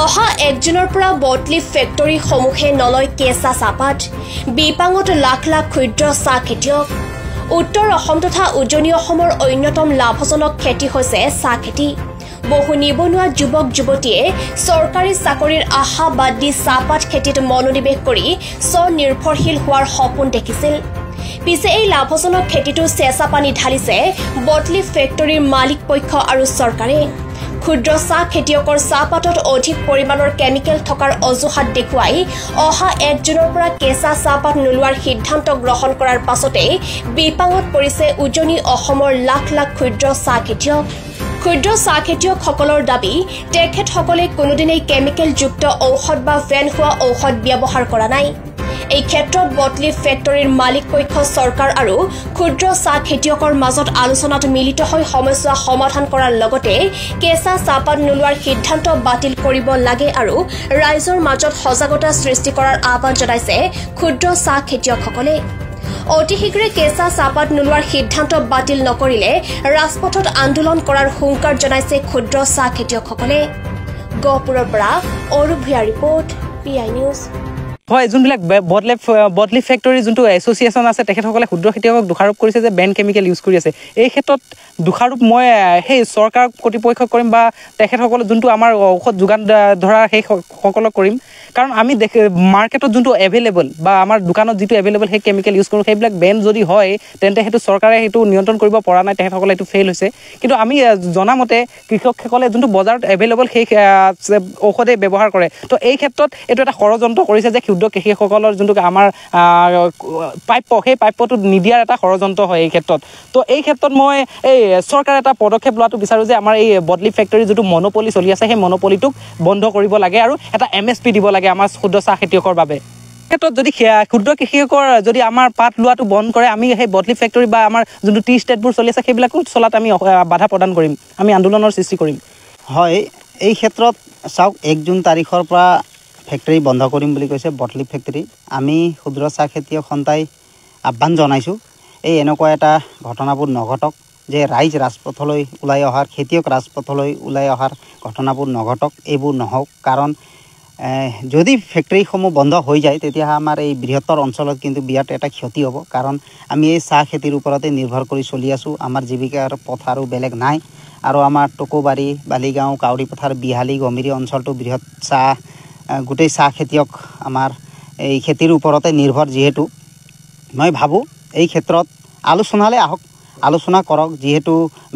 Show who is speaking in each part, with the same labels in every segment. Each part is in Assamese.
Speaker 1: অহা 1 জুনৰ পৰা বটলিফ ফেক্টৰী সমুখে নলয় কেঁচা চাহপাত বিপাঙত লাখ লাখ ক্ষুদ্ৰ চাহ খেতিয়ক উত্তৰ অসম তথা উজনি অসমৰ অন্যতম লাভজনক খেতি হৈছে চাহ খেতি বহু নিবনুৱা যুৱক যুৱতীয়ে চৰকাৰী চাকৰিৰ আশা বাদ দি চাহপাত খেতিত মনোনিৱেশ কৰি স্বনিৰ্ভৰশীল হোৱাৰ সপোন দেখিছিল পিছে এই লাভজনক খেতিটো চেঁচা পানী ঢালিছে বটলিফ ফেক্টৰীৰ মালিক পক্ষ আৰু চৰকাৰে ক্ষুদ্ৰ চাহ খেতিয়কৰ চাহপাতত অধিক পৰিমাণৰ কেমিকেল থকাৰ অজুহাত দেখুৱাই অহা 1 জুনৰ পৰা কেঁচা চাহপাত নোলোৱাৰ সিদ্ধান্ত গ্ৰহণ কৰাৰ পাছতে বিপাঙত পৰিছে উজনি অসমৰ লাখ লাখ ক্ষুদ্ৰ চাহ খেতিয়ক ক্ষুদ্ৰ চাহ খেতিয়কসকলৰ দাবী তেখেতসকলে কোনোদিনেই কেমিকেলযুক্ত ঔষধ বা ভেন হোৱা ঔষধ ব্যৱহাৰ কৰা নাই এই ক্ষেত্ৰত বটলিফ ফেক্টৰীৰ মালিক পক্ষ চৰকাৰ আৰু ক্ষুদ্ৰ চাহ খেতিয়কৰ মাজত আলোচনাত মিলিত হৈ সমস্যা সমাধান কৰাৰ লগতে কেঁচা চাহপাত নোলোৱাৰ সিদ্ধান্ত বাতিল কৰিব লাগে আৰু ৰাইজৰ মাজত সজাগতা সৃষ্টি কৰাৰ আহ্বান জনাইছে ক্ষুদ্ৰ চাহ খেতিয়কসকলে অতি শীঘ্ৰে কেঁচা চাহপাত নোলোৱাৰ সিদ্ধান্ত বাতিল নকৰিলে ৰাজপথত আন্দোলন কৰাৰ হুংকাৰ জনাইছে ক্ষুদ্ৰ চাহ খেতিয়কসকলে গহপুৰৰ পৰা অৰুপ ভূঞাৰ ৰিপৰ্ট PI নিউজ
Speaker 2: হয় যোনবিলাক বটলিফ ফেক্টৰী যোনটো এছ'চিয়েশ্যন আছে তেখেতসকলে ক্ষুদ্ৰ খেতিয়কক দোষাৰোপ কৰিছে যে বেন কেমিকেল ইউজ কৰি আছে এই ক্ষেত্ৰত দোষাৰোপ মই সেই চৰকাৰ কৰ্তৃপক্ষক কৰিম বা তেখেতসকলে যোনটো আমাৰ ঔষধ যোগান ধৰা সেই সকলক কৰিম কাৰণ আমি মাৰ্কেটত যোনটো এভেইলেবল বা আমাৰ দোকানত যিটো এভেইলেবল সেই কেমিকেল ইউজ কৰোঁ সেইবিলাক বেন যদি হয় তেন্তে সেইটো চৰকাৰে সেইটো নিয়ন্ত্ৰণ কৰিব পৰা নাই তেখেতসকলে এইটো ফেইল হৈছে কিন্তু আমি জনামতে কৃষকসকলে যোনটো বজাৰত এভেইলেবল সেই ঔষধে ব্যৱহাৰ কৰে তো এই ক্ষেত্ৰত এইটো এটা ষড়যন্ত্ৰ কৰিছে যে ক্ষুদ্ৰ কৃষকসকলৰ যোনটো আমাৰ সেই পাইপটো নিদিয়াৰ এটা ষড়যন্ত্ৰ হয় এই ক্ষেত্ৰত তো এই ক্ষেত্ৰত মই এই চৰকাৰে এটা পদক্ষেপ লোৱাটো বিচাৰোঁ যে আমাৰ এই বটলিফ ফেক্টৰী যিটো মনোপলি চলি আছে সেই মনোপলিটোক বন্ধ কৰিব লাগে আৰু এটা MSP দিব লাগে আমাৰ ক্ষুদ্ৰ চাহ খেতিয়কৰ বাবে ক্ষেত্ৰত যদি ক্ষুদ্ৰ কৃষকৰ যদি আমাৰ পাত লোৱাটো বন্ধ কৰে আমি সেই বটলিফ ফেক্টৰী বা আমাৰ যোনটো টি ষ্টেটবোৰ চলি আছে সেইবিলাকো চলাত আমি বাধা প্ৰদান কৰিম আমি আন্দোলনৰ সৃষ্টি কৰিম
Speaker 3: হয় এই ক্ষেত্ৰত চাওক 1 জুন তাৰিখৰ পৰা ফেক্টৰী বন্ধ কৰিম বুলি কৈছে বটলিফ ফেক্টৰী আমি ক্ষুদ্ৰ চাহ খেতিয়ক সন্থাই আহ্বান জনাইছোঁ এই এনেকুৱা এটা ঘটনাবোৰ নঘটক যে ৰাইজ ৰাজপথলৈ ওলাই অহাৰ খেতিয়ক ৰাজপথলৈ ওলাই অহাৰ ঘটনাবোৰ নঘটক এইবোৰ নহওক কাৰণ যদি ফেক্টৰীসমূহ বন্ধ হৈ যায় তেতিয়া আমাৰ এই বৃহত্তৰ অঞ্চলত কিন্তু বিৰাট এটা ক্ষতি হ'ব কাৰণ আমি এই চাহ খেতিৰ ওপৰতে নিৰ্ভৰ কৰি চলি আছোঁ আমাৰ জীৱিকাৰ পথ আৰু বেলেগ নাই আৰু আমাৰ টকোবাৰী বালিগাঁও কাউৰী পথাৰ বিহালী গমিৰী অঞ্চলটো বৃহৎ চাহ গোটেই চাহ খেতিয়ক আমাৰ এই খেতিৰ ওপৰতে নিৰ্ভৰ যিহেতু মই ভাবোঁ এই ক্ষেত্ৰত আলোচনালৈ আহক আলোচনা কৰক যিহেতু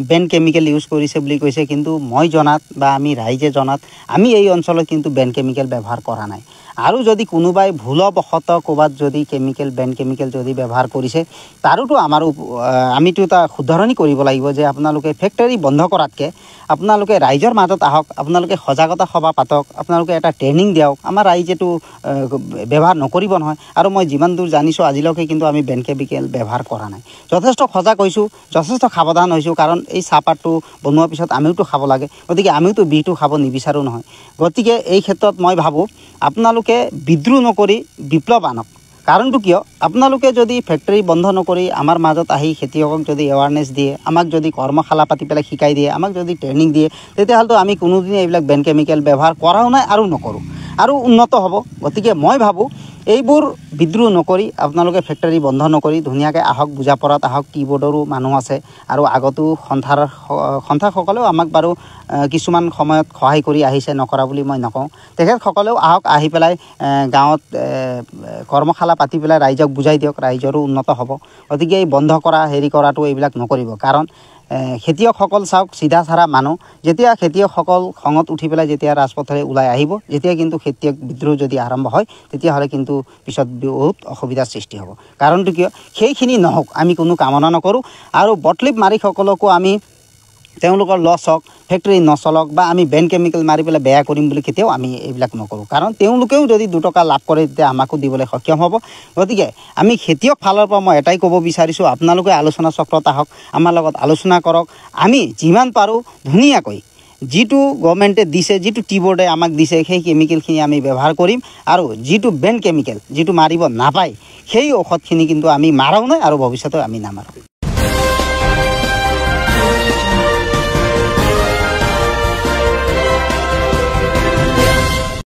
Speaker 3: বেন কেমিকেল ইউজ কৰিছে বুলি কৈছে কিন্তু মই জনাত বা আমি ৰাইজে জনাত আমি এই অঞ্চলত কিন্তু বেন কেমিকেল ব্যৱহাৰ কৰা নাই আৰু যদি কোনোবাই ভুলবশতঃ ক'ৰবাত যদি বেন কেমিকেল যদি ব্যৱহাৰ কৰিছে তাৰোতো আমিতো এটা শুধৰণি কৰিব লাগিব যে আপোনালোকে ফেক্টৰী বন্ধ কৰাতকৈ আপোনালোকে ৰাইজৰ মাজত আহক আপোনালোকে সজাগতা সভা পাতক আপোনালোকে এটা ট্ৰেইনিং দিয়ক আমাৰ ৰাইজেতো ব্যৱহাৰ নকৰিব নহয় আৰু মই যিমান দূৰ জানিছোঁ আজিলৈকে কিন্তু আমি বেন কেমিকেল ব্যৱহাৰ কৰা নাই যথেষ্ট সজাগ হৈছোঁ যথেষ্ট সাৱধান হৈছোঁ কাৰণ এই চাহপাতটো বনোৱাৰ পিছত আমিওতো খাব লাগে গতিকে আমিওতো বিহটো খাব নিবিচাৰোঁ নহয় গতিকে এই ক্ষেত্ৰত মই ভাবোঁ আপোনালোকে বিদ্ৰোহ নকৰি বিপ্লৱ আনক কাৰণটো কিয় আপোনালোকে যদি ফেক্টৰী বন্ধ নকৰি আমাৰ মাজত আহি খেতিয়কক যদি এৱাৰনেছ দিয়ে আমাক যদি কৰ্মশালা পাতি পেলাই শিকাই দিয়ে আমাক যদি ট্ৰেইনিং দিয়ে তেতিয়াহ'লেতো আমি কোনোদিনে এইবিলাক বেন কেমিকেল ব্যৱহাৰ কৰাও নাই আৰু নকৰোঁ আৰু উন্নত হ'ব গতিকে মই ভাবোঁ এইবোৰ বিদ্ৰোহ নকৰি আপোনালোকে ফেক্টৰী বন্ধ নকৰি ধুনীয়াকৈ আহক বুজা পৰাত আহক কীবৰ্ডৰো মানুহ আছে আৰু আগতো সন্থাসকলেও আমাক বাৰু কিছুমান সময়ত সহায় কৰি আহিছে নকৰা বুলি মই নকওঁ তেখেতসকলেও আহক আহি পেলাই গাঁৱত কৰ্মশালা পাতি পেলাই ৰাইজক বুজাই দিয়ক ৰাইজৰো উন্নত হ'ব গতিকে এই বন্ধ কৰা কৰাটো এইবিলাক নকৰিব কাৰণ খেতিয়কসকল চাওক চিধা চাৰা মানুহ যেতিয়া খেতিয়কসকল খঙত উঠি পেলাই যেতিয়া ৰাজপথলৈ ওলাই আহিব যেতিয়া কিন্তু খেতিয়ক বিদ্ৰোহ যদি আৰম্ভ হয় তেতিয়াহ'লে কিন্তু পিছত বহুত অসুবিধাৰ সৃষ্টি হ'ব কাৰণটো কিয় সেইখিনি নহওক আমি কোনো কামনা নকৰোঁ আৰু বটলিফ মালিকসকলকো আমি তেওঁলোকৰ লছ হওক ফেক্টৰী নচলক বা আমি বেন কেমিকেল মাৰি পেলাই বেয়া কৰিম বুলি কেতিয়াও আমি এইবিলাক নকৰোঁ কাৰণ তেওঁলোকেও যদি 2 টকা লাভ কৰে তেতিয়া আমাকো দিবলৈ সক্ষম হ'ব গতিকে আমি খেতিয়ক ফালৰ পৰা মই এটাই ক'ব বিচাৰিছোঁ আপোনালোকে আলোচনা চক্ৰত আহক আমাৰ লগত আলোচনা কৰক আমি যিমান পাৰোঁ ধুনীয়াকৈ যিটো গভৰ্ণমেণ্টে দিছে যিটো টিবৰ্ডে আমাক দিছে সেই কেমিকেলখিনি আমি ব্যৱহাৰ কৰিম আৰু যিটো বেন কেমিকেল যিটো মাৰিব নাপায় সেই ঔষধখিনি কিন্তু আমি মাৰাও নাই আৰু ভৱিষ্যতে আমি নামাৰোঁ